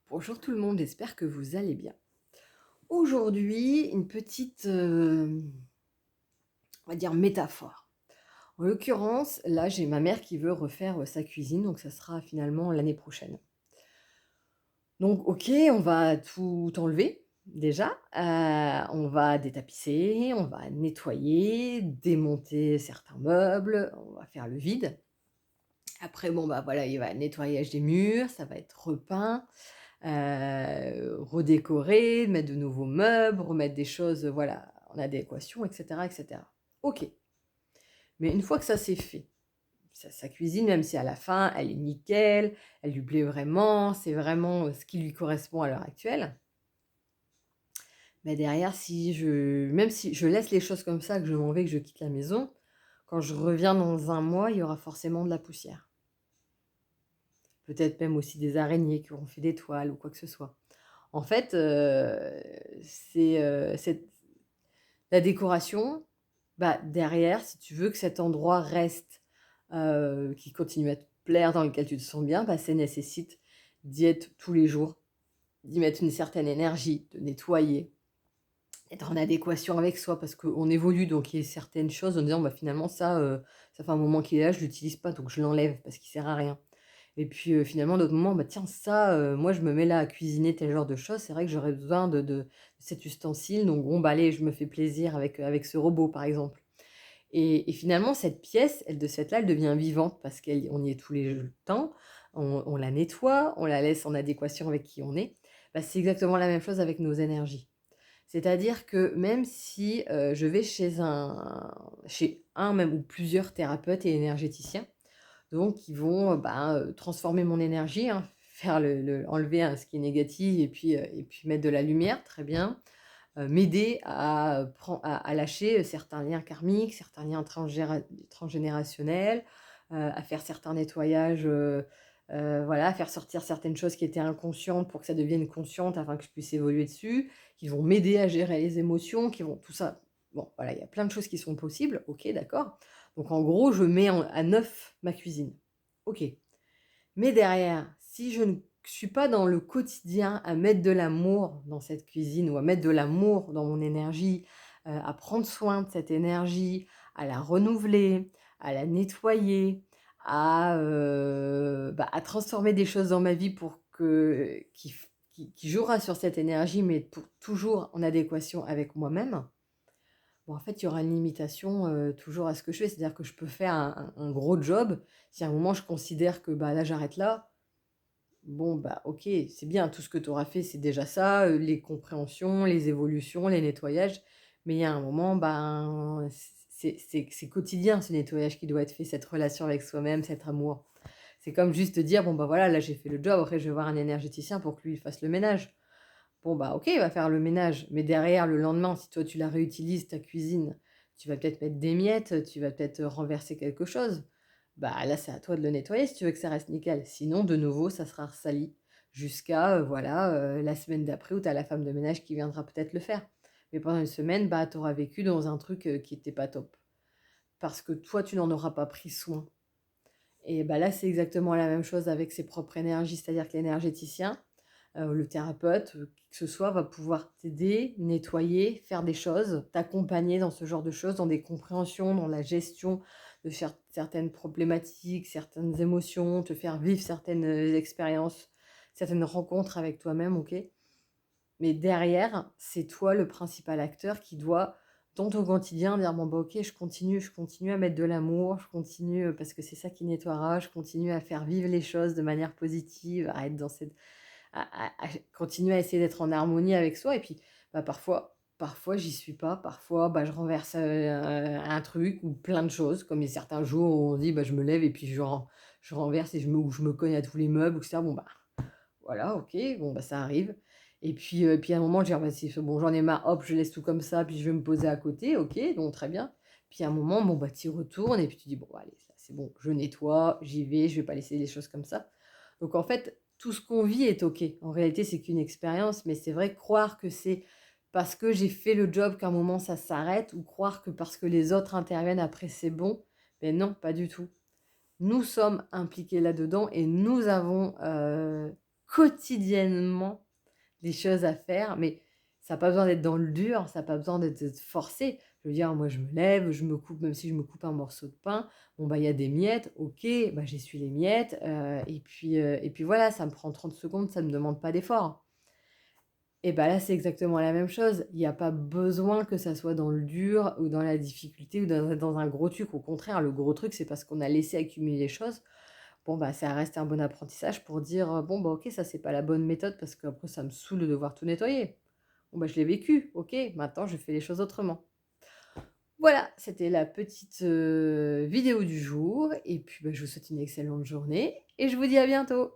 Bonjour tout le monde, j'espère que vous allez bien. Aujourd'hui, une petite, on va dire métaphore. En l'occurrence, là, j'ai ma mère qui veut refaire, sa cuisine, donc ça sera finalement l'année prochaine. Donc OK, on va tout enlever déjà, on va détapisser, on va nettoyer, démonter certains meubles, on va faire le vide. Après bon, bah, voilà, il va nettoyage des murs, ça va être repeint. Redécorer, mettre de nouveaux meubles, remettre des choses, voilà, en adéquation et cetera et cetera. OK, mais une fois que ça c'est fait, sa cuisine, même si à la fin elle est nickel, elle lui plaît vraiment, c'est vraiment, ce qui lui correspond à l'heure actuelle, mais derrière si je même si je laisse les choses comme ça, que je m'en vais, que je quitte la maison, quand je reviens dans un mois, il y aura forcément de la poussière. Peut-être même aussi des araignées qui auront fait des toiles ou quoi que ce soit. En fait, cette la décoration, bah, derrière, si tu veux que cet endroit reste, qu'il continue à te plaire, dans lequel tu te sens bien, bah, ça nécessite d'y être tous les jours, d'y mettre une certaine énergie, de nettoyer, d'être en adéquation avec soi parce qu'on évolue, donc il y a certaines choses en disant: «Bah, finalement ça, ça fait un moment qu'il est là, je l'utilise pas, donc je l'enlève parce qu'il sert à rien». Et puis, finalement, d'autres moments, bah, tiens ça, moi je me mets là à cuisiner tel genre de choses, c'est vrai que j'aurais besoin de cet ustensile, donc bon, bah, allez, je me fais plaisir avec ce robot, par exemple. Et finalement, cette pièce, elle de ce fait-là, elle devient vivante parce qu'on y est tous les le temps, on la nettoie, on la laisse en adéquation avec qui on est. Bah, c'est exactement la même chose avec nos énergies. C'est-à-dire que même si, je vais chez un même ou plusieurs thérapeutes et énergéticiens, donc qui vont, transformer mon énergie, hein, faire le enlever, ce qui est négatif et puis mettre de la lumière, très bien. M'aider à lâcher, certains liens karmiques, certains liens transgénérationnels, à faire certains nettoyages, voilà, à faire sortir certaines choses qui étaient inconscientes pour que ça devienne consciente afin que je puisse évoluer dessus, qui vont m'aider à gérer les émotions, qui vont tout ça. Bon, voilà, il y a plein de choses qui sont possibles, OK, d'accord. Donc en gros, je mets à neuf ma cuisine. OK. Mais derrière, si je ne suis pas dans le quotidien à mettre de l'amour dans cette cuisine ou à mettre de l'amour dans mon énergie, à prendre soin de cette énergie, à la renouveler, à la nettoyer, à transformer des choses dans ma vie pour que qui jouera sur cette énergie, mais pour toujours en adéquation avec moi-même. Bon, en fait, il y aura une limitation, toujours à ce que je fais. C'est-à-dire que je peux faire un gros job. Si à un moment je considère que, bah, là, j'arrête là, bon, bah, OK, c'est bien, tout ce que tu auras fait, c'est déjà ça, les compréhensions, les évolutions, les nettoyages. Mais il y a un moment, ben, c'est quotidien ce nettoyage qui doit être fait, cette relation avec soi-même, cet amour. C'est comme juste dire: «Bon, bah, voilà, là, j'ai fait le job, après je vais voir un énergéticien pour que lui, il fasse le ménage». Bon, bah, OK, il va faire le ménage, mais derrière, le lendemain, si toi, tu la réutilises, ta cuisine, tu vas peut-être mettre des miettes, tu vas peut-être, renverser quelque chose. Bah, là, c'est à toi de le nettoyer si tu veux que ça reste nickel. Sinon, de nouveau, ça sera ressali jusqu'à, voilà, la semaine d'après où tu as la femme de ménage qui viendra peut-être le faire. Mais pendant une semaine, bah, tu auras vécu dans un truc, qui était pas top. Parce que toi, tu n'en auras pas pris soin. Et bah, là, c'est exactement la même chose avec ses propres énergies. C'est-à-dire que l'énergéticien, le thérapeute, qui que ce soit, va pouvoir t'aider, nettoyer, faire des choses, t'accompagner dans ce genre de choses, dans des compréhensions, dans la gestion de certaines problématiques, certaines émotions, te faire vivre certaines, expériences, certaines rencontres avec toi-même, OK? Mais derrière, c'est toi le principal acteur qui doit, dans ton quotidien, dire: «Bon, bah, OK, je continue à mettre de l'amour, je continue, parce que c'est ça qui nettoiera, je continue à faire vivre les choses de manière positive, à être dans cette à continuer à essayer d'être en harmonie avec soi». Et puis, bah, parfois j'y suis pas, parfois, bah, je renverse, un truc ou plein de choses, comme il y a certains jours où on dit, bah, je me lève et puis je renverse et je me cogne à tous les meubles ou et cetera. Bon, bah, voilà, OK, bon, bah, ça arrive. Et puis à un moment, je dis: «Ah bah, c'est bon, j'en ai marre, hop, je laisse tout comme ça, puis je vais me poser à côté». OK, donc très bien. Puis à un moment, bon, bah, tu y retournes et puis tu dis: «Bon, allez, ça c'est bon, je nettoie, j'y vais, je vais pas laisser les choses comme ça». Donc en fait, tout ce qu'on vit est OK. En réalité, c'est qu'une expérience, mais c'est vrai, croire que c'est parce que j'ai fait le job qu'à un moment ça s'arrête, ou croire que parce que les autres interviennent après c'est bon, mais non, pas du tout. Nous sommes impliqués là-dedans et nous avons, quotidiennement des choses à faire, mais ça a pas besoin d'être dans le dur, ça a pas besoin d'être forcé. Je veux dire, moi, je me lève, je me coupe, même si je me coupe un morceau de pain, bon, bah, il y a des miettes, OK, bah, j'essuie les miettes, et puis voilà, ça me prend 30 secondes, ça ne me demande pas d'effort. Et bah, là, c'est exactement la même chose. Il y a pas besoin que ça soit dans le dur ou dans la difficulté ou dans un gros truc. Au contraire, le gros truc, c'est parce qu'on a laissé accumuler les choses. Bon, bah, ça reste un bon apprentissage pour dire, «Bon, bah, OK, ça, c'est pas la bonne méthode parce qu'après ça me saoule de devoir tout nettoyer. Bon, bah, je l'ai vécu, OK, maintenant je fais les choses autrement». Voilà, c'était la petite, vidéo du jour et puis, bah, je vous souhaite une excellente journée et je vous dis à bientôt.